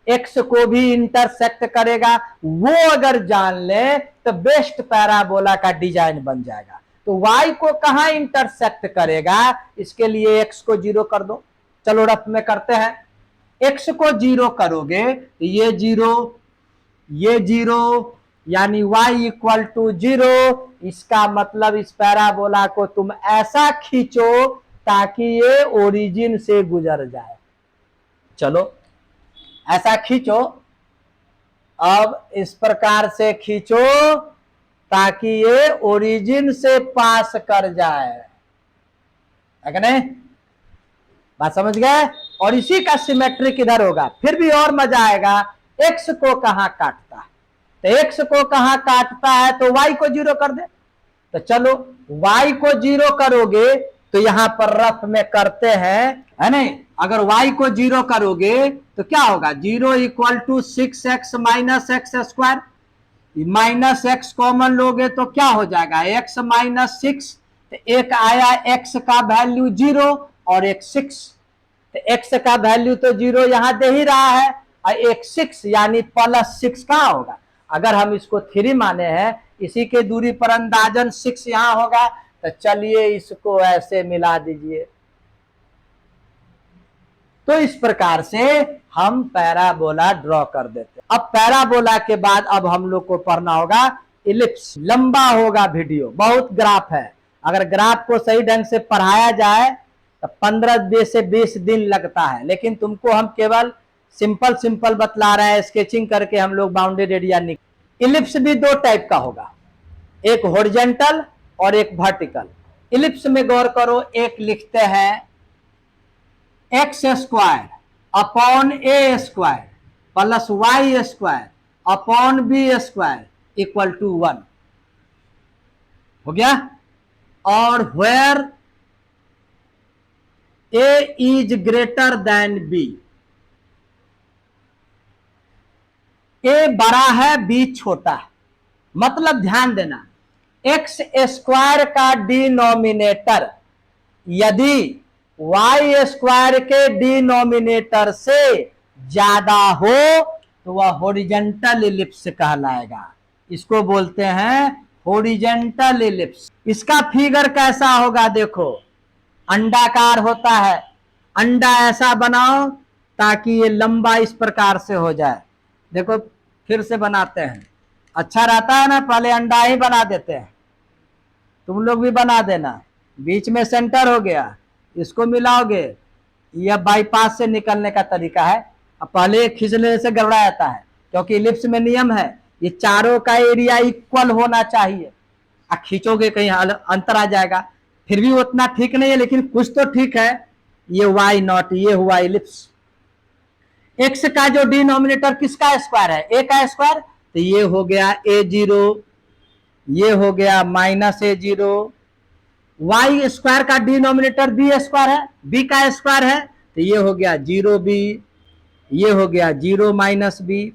x को भी इंटरसेक्ट करेगा। वो अगर जान ले तो बेस्ट पैराबोला का डिजाइन बन जाएगा। तो y को कहां इंटरसेक्ट करेगा, इसके लिए x को 0 कर दो। चलो रफ में करते हैं। x को 0 करोगे तो ये 0 यानी y इक्वल टू 0। इसका मतलब इस पैराबोला को तुम ऐसा खींचो ताकि ये ओरिजिन से गुजर जाए। चलो ऐसा खींचो, अब इस प्रकार से खींचो ताकि ये ओरिजिन से पास कर जाए, है कि नहीं, बात समझ गए। और इसी का सिमेट्रिक इधर होगा, फिर भी और मजा आएगा। एक्स को कहां काटता है, तो एक्स को कहां काटता है तो y को 0 कर दे। तो चलो y को 0 करोगे तो यहां पर रफ में करते हैं, है नहीं। अगर y को 0 करोगे तो क्या होगा, 0 equal to 6x minus x square, minus x common लोगे तो क्या हो जाएगा, x माइनस 6। तो एक आया x का वैल्यू 0 और एक 6, तो x का वैल्यू तो 0 यहां दे ही रहा है, और एक 6 यानी प्लस 6 कहां होगा। अगर हम इसको 3 माने हैं, इसी के दूरी पर अंदाजन 6 यहां होगा। तो चलिए इसको ऐसे मिला दीजिए। तो इस प्रकार से हम पैराबोला ड्रॉ कर देते। अब पैराबोला के बाद अब हम लोग को पढ़ना होगा इलिप्स। लंबा होगा वीडियो, बहुत ग्राफ है। अगर ग्राफ को सही ढंग से पढ़ाया जाए तो 15 से 20 दिन लगता है, लेकिन तुमको हम केवल सिंपल बतला रहे हैं, स्केचिंग करके हम लोग बाउंडेड एरिया निकाल। इलिप्स भी 2 टाइप का होगा, एक हॉरिजॉन्टल और एक वर्टिकल। इलिप्स में गौर करो, एक लिखते हैं x square upon a square plus y square upon b square equal to 1 हो गया। और where a is greater than b, a बड़ा है बी छोटा है, मतलब ध्यान देना एक्स स्क्वायर का डिनोमिनेटर यदि वाई स्क्वायर के डिनोमिनेटर से ज्यादा हो तो वह हॉरिजॉन्टल इलिप्स कहलाएगा। इसको बोलते हैं हॉरिजॉन्टल इलिप्स। इसका फिगर कैसा होगा देखो, अंडाकार होता है, अंडा ऐसा बनाओ ताकि ये लंबा इस प्रकार से हो जाए। देखो फिर से बनाते हैं, अच्छा रहता है ना, पहले अंडा ही बना देते हैं, तुम लोग भी बना देना। बीच में सेंटर हो गया, इसको मिलाओगे, यह बाईपास से निकलने का तरीका है। अब पहले खींचने से गड़बड़ा जाता है, क्योंकि इलिप्स में नियम है ये चारों का एरिया इक्वल होना चाहिए। खींचोगे कहीं अंतर आ जाएगा, फिर भी उतना ठीक नहीं है, लेकिन कुछ तो ठीक है। ये वाई नॉट, ये हुआ इलिप्स। एक्स का जो डिनोमिनेटर किसका स्क्वायर है, ए का स्क्वायर, तो ये हो गया a0, ये हो गया माइनस a0। वाई स्क्वायर का डिनोमिनेटर बी स्क्वायर है, बी का स्क्वायर है, तो ये हो गया 0b, ये हो गया 0 माइनस बी।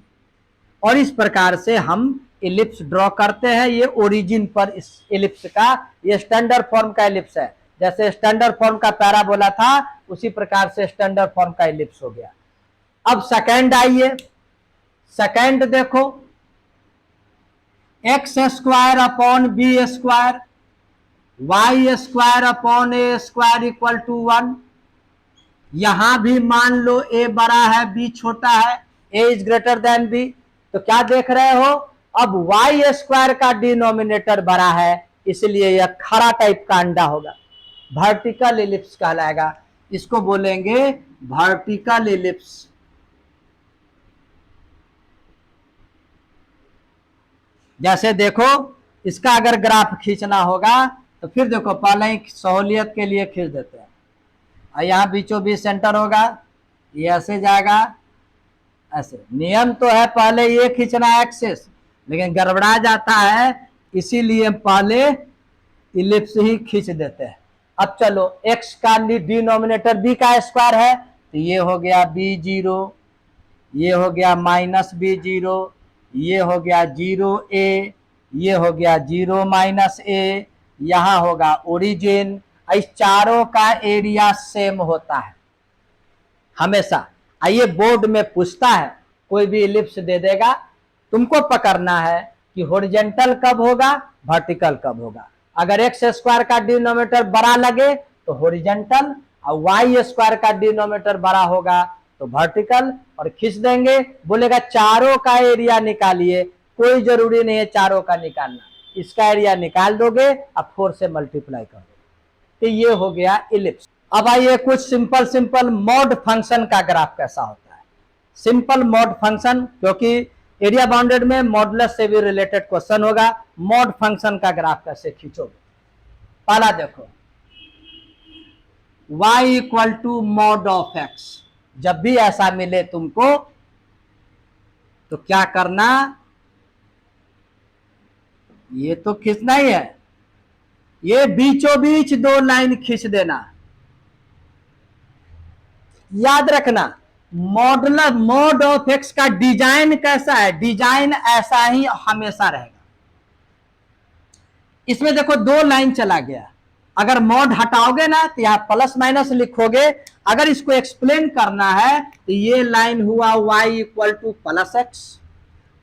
और इस प्रकार से हम इलिप्स ड्रॉ करते हैं। ये ओरिजिन पर इस इलिप्स का, ये स्टैंडर्ड फॉर्म का इलिप्स है। जैसे स्टैंडर्ड फॉर्म का पैराबोला था उसी प्रकार से स्टैंडर्ड फॉर्म का इलिप्स हो गया। अब सेकंड आइए, सेकंड देखो x square upon b square y square upon a square equal to 1। यहां भी मान लो ए बड़ा है बी छोटा है, ए इज ग्रेटर देन बी, तो क्या देख रहे हो, अब वाई स्क्वायर का डिनोमिनेटर बड़ा है, इसलिए यह खड़ा टाइप का अंडा होगा, वर्टिकल इलिप्स कहलाएगा। इसको बोलेंगे वर्टिकल इलिप्स। जैसे देखो इसका अगर ग्राफ खींचना होगा तो फिर देखो पहले ही सहूलियत के लिए खींच देते हैं, और यहाँ बीचों बीच सेंटर होगा, ये ऐसे जाएगा, ऐसे। नियम तो है पहले ये खींचना एक्सिस, लेकिन गड़बड़ा जाता है, इसीलिए पहले इलिप्स ही खींच देते हैं। अब चलो x का डिनोमिनेटर b का स्क्वायर है, तो ये हो गया b0, ये हो गया माइनस b0, ये हो गया 0a, ये हो गया 0 माइनस a, यहां होगा ओरिजिन। इस चारों का एरिया सेम होता है हमेशा। आइए बोर्ड में पूछता है, कोई भी इलिप्स दे देगा, तुमको पकड़ना है कि हॉरिजॉन्टल कब होगा, वर्टिकल कब होगा। अगर एक्स स्क्वायर का डिनोमिनेटर बड़ा लगे तो हॉरिजॉन्टल, और वाई स्क्वायर का डिनोमिनेटर बड़ा होगा तो वर्टिकल, और खींच देंगे। बोलेगा चारों का एरिया निकालिए, कोई जरूरी नहीं है चारों का निकालना, इसका एरिया निकाल दोगे, अब 4 से मल्टीप्लाई कर दोगे, तो ये हो गया इलिप्स। अब आइए कुछ सिंपल मॉड फंक्शन का ग्राफ कैसा होता है। सिंपल मॉड फंक्शन, क्योंकि एरिया बाउंडेड में मॉडुलस से भी रिलेटेड क्वेश्चन होगा। मॉड फंक्शन का ग्राफ कैसे खींचोगे, पहला देखो y equal to mod of x। जब भी ऐसा मिले तुमको तो क्या करना, ये तो खींचना ही है, ये बीचों बीच 2 लाइन खींच देना। याद रखना मॉडुलस मॉड ऑफ एक्स का डिजाइन कैसा है, डिजाइन ऐसा ही हमेशा रहेगा। इसमें देखो 2 लाइन चला गया, अगर मॉड हटाओगे ना तो यहां प्लस माइनस लिखोगे। अगर इसको एक्सप्लेन करना है तो ये लाइन हुआ y equal to plus x,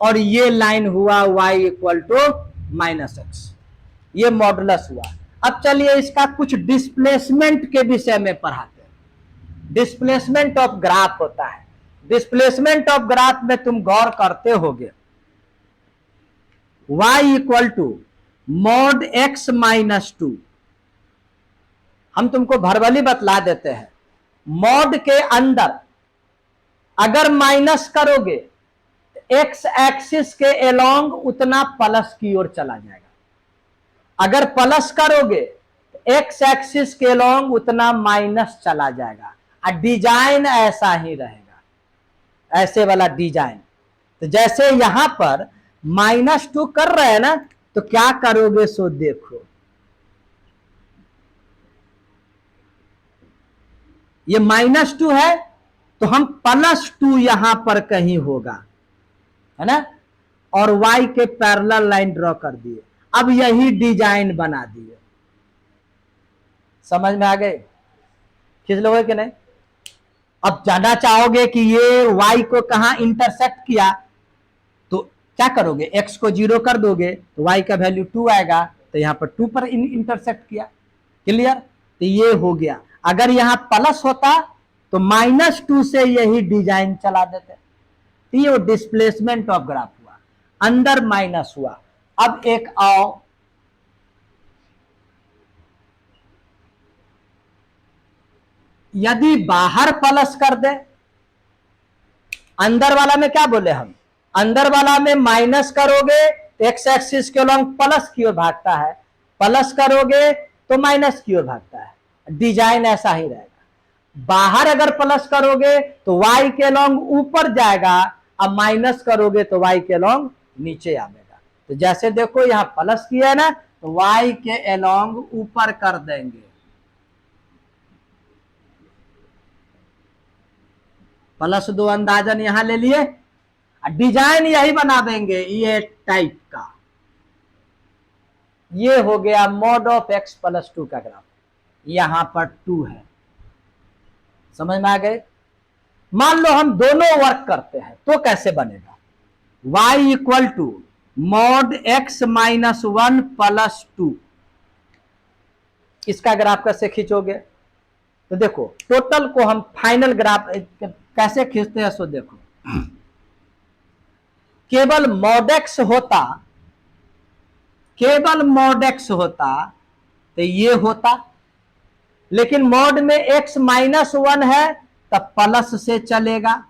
और ये लाइन हुआ y equal to minus x, ये मॉडुलस हुआ। अब चलिए इसका कुछ डिस्प्लेसमेंट के विषय में पढ़ाते हैं। डिस्प्लेसमेंट ऑफ ग्राफ होता है, डिस्प्लेसमेंट ऑफ ग्राफ में तुम गौर करते होगे, y equal to mod x minus 2। हम तुमको भरबली बतला देते हैं, मॉड के अंदर अगर माइनस करोगे एक्स एक्सिस के एलोंग उतना प्लस की ओर चला जाएगा, अगर प्लस करोगे तो एक्स एक्सिस के लॉन्ग उतना माइनस चला जाएगा और डिजाइन ऐसा ही रहेगा, ऐसे वाला डिजाइन। तो जैसे यहां पर -2 कर रहे हैं ना, तो क्या करोगे सो देखो, ये -2 है तो हम +2 यहां पर कहीं होगा, है ना, और y के पैरेलल लाइन ड्रॉ कर दिए। अब यही डिजाइन बना दिए। समझ में आ गए? खींच लोगे कि नहीं? अब जानना चाहोगे कि ये y को कहां इंटरसेक्ट किया, तो क्या करोगे, x को 0 कर दोगे तो y का वैल्यू 2 आएगा, तो यहां पर 2 पर इंटरसेक्ट किया। क्लियर? तो ये हो गया। अगर यहां प्लस होता तो -2 से यही डिजाइन चला देते। तो ये डिस्प्लेसमेंट ऑफ ग्राफ हुआ, अंदर माइनस हुआ। अब एक आओ, यदि बाहर प्लस कर दे, अंदर वाला में क्या बोले हम, अंदर वाला में माइनस करोगे तो एक्स एक्सिस के लॉन्ग प्लस की ओर भागता है, प्लस करोगे तो माइनस की ओर भागता है, डिजाइन ऐसा ही रहेगा। बाहर अगर प्लस करोगे तो y के लॉन्ग ऊपर जाएगा, अब माइनस करोगे तो y के लॉन्ग नीचे आएगा। तो जैसे देखो यहां प्लस किया है ना, तो y के एलॉन्ग ऊपर कर देंगे, +2 अंदाजन यहां ले लिए, डिजाइन यही बना देंगे ये टाइप का। ये हो गया mod ऑफ x + 2 का ग्राफ, यहां पर 2 है। समझ में आ गए? मान लो हम दोनों वर्क करते हैं तो कैसे बनेगा, y = mod x - 1 + 2, इसका ग्राफ कैसे खींचोगे? तो देखो टोटल को हम फाइनल ग्राफ कैसे खींचते हैं सो देखो, केवल mod x होता, केवल mod x होता तो ये होता, लेकिन मॉड में x -1 है तब प्लस से चलेगा,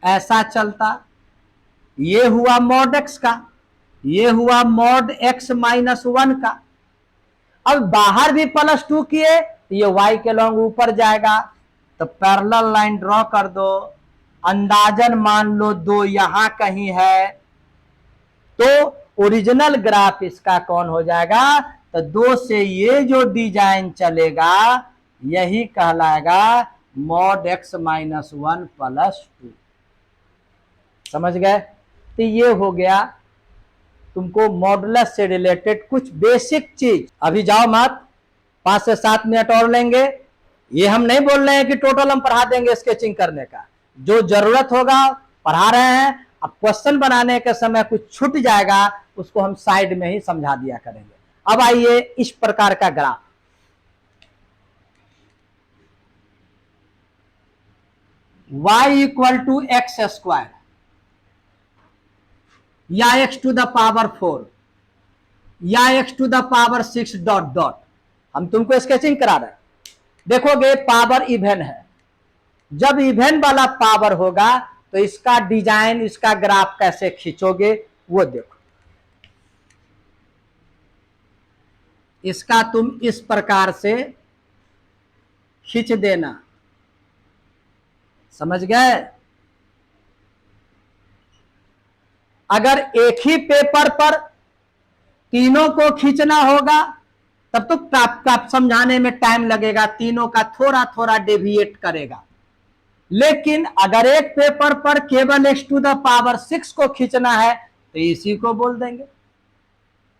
ऐसा चलता। ये हुआ mod x का, ये हुआ mod x - 1 का। अब बाहर भी +2 किए तो ये y के लॉन्ग ऊपर जाएगा, तो पैरेलल लाइन ड्रॉ कर दो, अंदाजन मान लो 2 यहां कहीं है, तो ओरिजिनल ग्राफ इसका कौन हो जाएगा, तो 2 से ये जो डिजाइन चलेगा यही कहलाएगा mod x - 1 + 2। समझ गए? तो ये हो गया तुमको मॉडुलस से रिलेटेड कुछ बेसिक चीज। अभी जाओ मत, 5 से 7 मिनट और लेंगे। ये हम नहीं बोल रहे हैं कि टोटल हम पढ़ा देंगे स्केचिंग करने का, जो जरूरत होगा पढ़ा रहे हैं। अब क्वेश्चन बनाने के समय कुछ छूट जाएगा, उसको हम साइड में ही समझा दिया करेंगे। अब आइए इस प्रकार का ग्राफ, y = x² या x⁴ या x⁴ ... हम तुमको स्केचिंग करा रहे हैं। देखोगे पावर इवन है, जब इवन वाला पावर होगा तो इसका डिजाइन, इसका ग्राफ कैसे खींचोगे वो देखो। इसका तुम इस प्रकार से खींच देना, समझ गए? अगर एक ही पेपर पर तीनों को खींचना होगा तब तो आप समझाने में टाइम लगेगा, तीनों का थोड़ा थोड़ा डेविएट करेगा। लेकिन अगर एक पेपर पर केवल x⁴ को खींचना है तो इसी को बोल देंगे,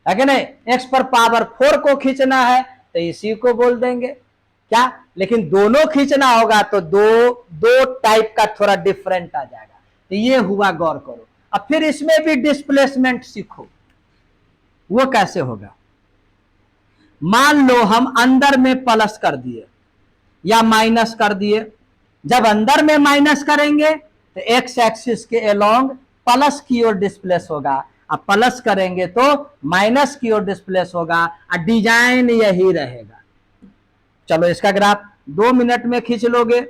है कि नहीं? x⁴ को खींचना है तो इसी को बोल देंगे क्या। लेकिन दोनों खींचना होगा तो दो टाइप का थोड़ा डिफरेंट आ जाएगा। तो ये हुआ, गौर करो। अब फिर इसमें भी डिस्प्लेसमेंट सीखो, वो कैसे होगा। मान लो हम अंदर में प्लस कर दिए या माइनस कर दिए, जब अंदर में माइनस करेंगे तो एक्स एक्सिस के अलोंग प्लस की ओर डिस्प्लेस होगा, अब प्लस करेंगे तो माइनस की ओर डिस्प्लेस होगा, और डिजाइन यही रहेगा। चलो इसका ग्राफ 2 मिनट में खींच लोगे।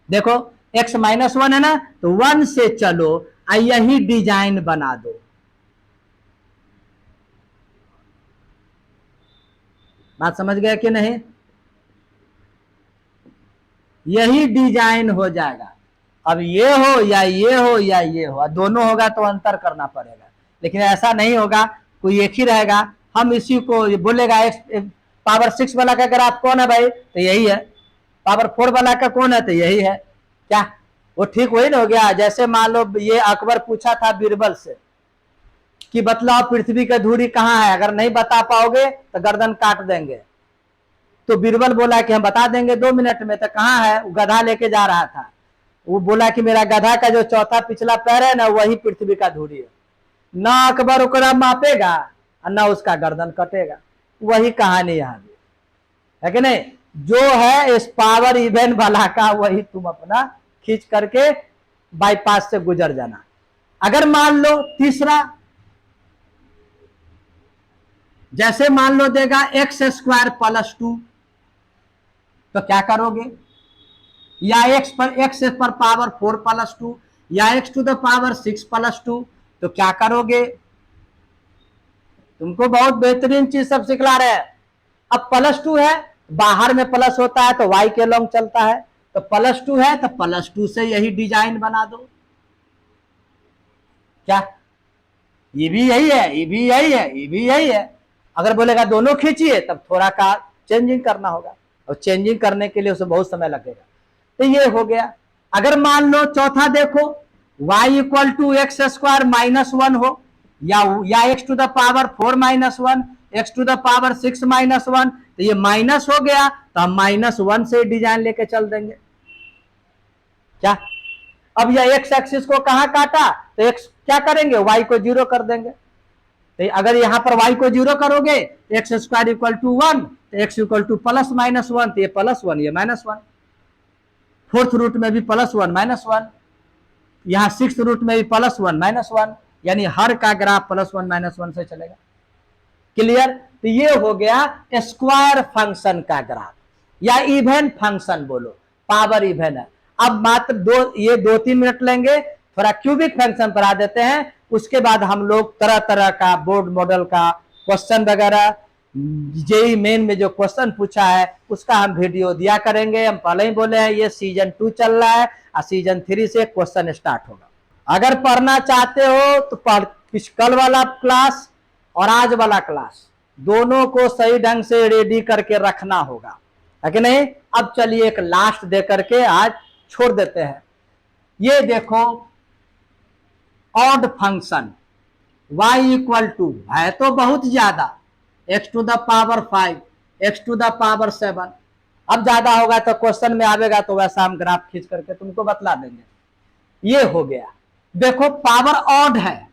देखो x - 1 है ना, तो 1 से चलो यही डिजाइन बना दो। बात समझ गए कि नहीं? यही डिजाइन हो जाएगा। अब ये हो या ये हो या ये हो, दोनों होगा तो अंतर करना पड़ेगा, लेकिन ऐसा नहीं होगा, कोई एक ही रहेगा। हम इसी को बोलेगा पावर 6 वाला का ग्राफ कौन है भाई, तो यही है। पावर 4 वाला का कौन है, तो यही है। क्या वो ठीक वही ना हो गया? जैसे मान लो ये अकबर पूछा था बीरबल से कि बतलाओ पृथ्वी का धुरी कहाँ है, अगर नहीं बता पाओगे तो गर्दन काट देंगे। तो बीरबल बोला कि हम बता देंगे 2 मिनट में। तो कहाँ है? वो गधा लेके जा रहा था, वो बोला कि मेरा गधा का जो चौथा पिछला पैर है ना, वही पृथ्वी का धुरी है। ना अकबर उकरा मापेगा और ना उसका गर्दन कटेगा। वही कहानी यहाँ भी है कि नहीं? जो है इस पावर इवन वाला का, वही तुम अपना खींच करके बाईपास से गुजर जाना। अगर मान लो तीसरा, जैसे मान लो देगा x² + 2, तो क्या करोगे? या x पर पावर 4 + 2 या x⁻6 + 2, तो क्या करोगे? तुमको बहुत बेहतरीन चीज सब सिखला रहे हैं। अब +2 है, बाहर में प्लस होता है तो y के लॉन्ग चलता है, तो +2 है तो +2 से यही डिजाइन बना दो। क्या ये भी यही है, ये भी यही है, ये भी यही है? अगर बोलेगा दोनों खींचिए, तब थोड़ा का चेंजिंग करना होगा, और चेंजिंग करने के लिए उसे बहुत समय लगेगा। तो ये हो गया। अगर मान लो चौथा देखो, y = x² - 1 हो, या x⁴ - 1, x⁻6 - 1, तो ये माइनस हो गया, तो हम -1 से डिजाइन लेके चल देंगे। क्या अब यह एक्स एक्सिस को कहां काटा, तो एक्स क्या करेंगे, y को 0 कर देंगे। तो अगर यहां पर y को 0 करोगे, x² = 1, तो x = +-1, तो ये +1 ये -1। फोर्थ रूट में भी +1 -1, यहां सिक्स रूट में भी +1 -1, यानी हर का ग्राफ +1 -1 से चलेगा। क्लियर? तो ये हो गया स्क्वायर फंक्शन का ग्राफ, या इवन फंक्शन बोलो, पावर इवन है। अब मात्र ये 2-3 मिनट लेंगे, थोड़ा क्यूबिक फंक्शन पढ़ा देते हैं, उसके बाद हम लोग तरह तरह का बोर्ड मॉडल का क्वेश्चन वगैरह, जेई मेन में जो क्वेश्चन पूछा है उसका हम वीडियो दिया करेंगे। हम पहले ही बोले हैं ये सीजन 2 चल रहा है और सीजन 3 से क्वेश्चन स्टार्ट होगा। अगर पढ़ना चाहते हो तो कल वाला क्लास और आज वाला क्लास दोनों को सही ढंग से रेडी करके रखना होगा, है कि नहीं? अब चलिए एक लास्ट दे करके आज छोड़ देते हैं। ये देखो ऑड फंक्शन y = है तो बहुत ज्यादा, x⁵, x⁻7। अब ज्यादा होगा तो क्वेश्चन में आवेगा तो वैसा हम ग्राफ खींच करके तुमको बतला देंगे। ये हो गया। देखो पावर ऑड है,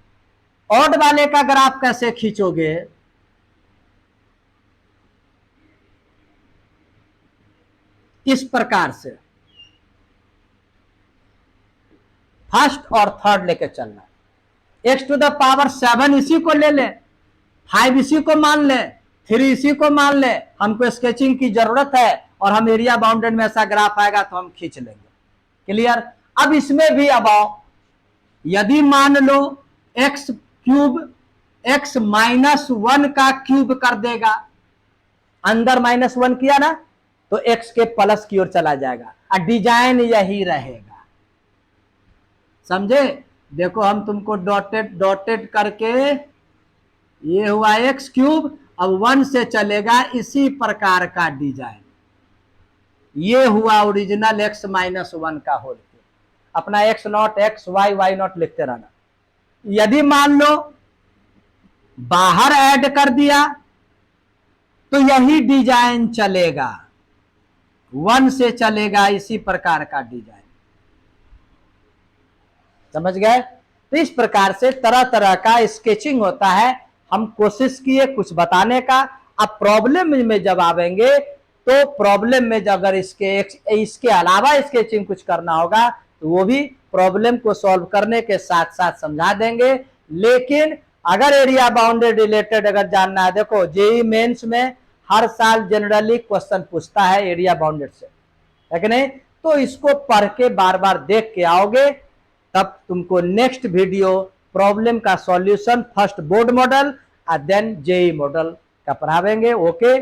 ऑड वाले का ग्राफ कैसे खींचोगे? इस प्रकार से फर्स्ट और थर्ड लेके चलना। x⁻7 इसी को ले ले, 5 इसी को मान ले, 3 इसी को मान ले। हमको स्केचिंग की जरूरत है और हम एरिया बाउंडेड में ऐसा ग्राफ आएगा तो हम खींच लेंगे। क्लियर? अब इसमें भी अब आओ, यदि मान लो x³ x -1 का क्यूब कर देगा, अंदर -1 किया ना, तो x के प्लस की ओर चला जाएगा और डिजाइन यही रहेगा। समझे? देखो हम तुमको डॉटेड करके, ये हुआ x³, अब 1 से चलेगा इसी प्रकार का डिजाइन। ये हुआ ओरिजिनल x -1 का होल। अपना x0 x y y0 लिखते रहना। यदि मान लो बाहर ऐड कर दिया तो यही डिजाइन चलेगा, 1 से चलेगा इसी प्रकार का डिजाइन। समझ गए? तो इस प्रकार से तरह तरह का स्केचिंग होता है। हम कोशिश किए कुछ बताने का। अब प्रॉब्लम में जब आवेंगे तो प्रॉब्लम में जब अगर इसके अलावा स्केचिंग कुछ करना होगा तो वो भी प्रॉब्लम को सॉल्व करने के साथ साथ समझा देंगे। लेकिन अगर एरिया बाउंडेड रिलेटेड अगर जानना है, देखो जेईई मेंस में हर साल जनरली क्वेश्चन पूछता है एरिया बाउंडेड से, है कि नहीं? तो इसको पढ़ के बार बार देख के आओगे, तब तुमको नेक्स्ट वीडियो प्रॉब्लम का सॉल्यूशन फर्स्ट बोर्ड मॉडल और देन जेईई मॉडल का पढ़ावेंगे। ओके।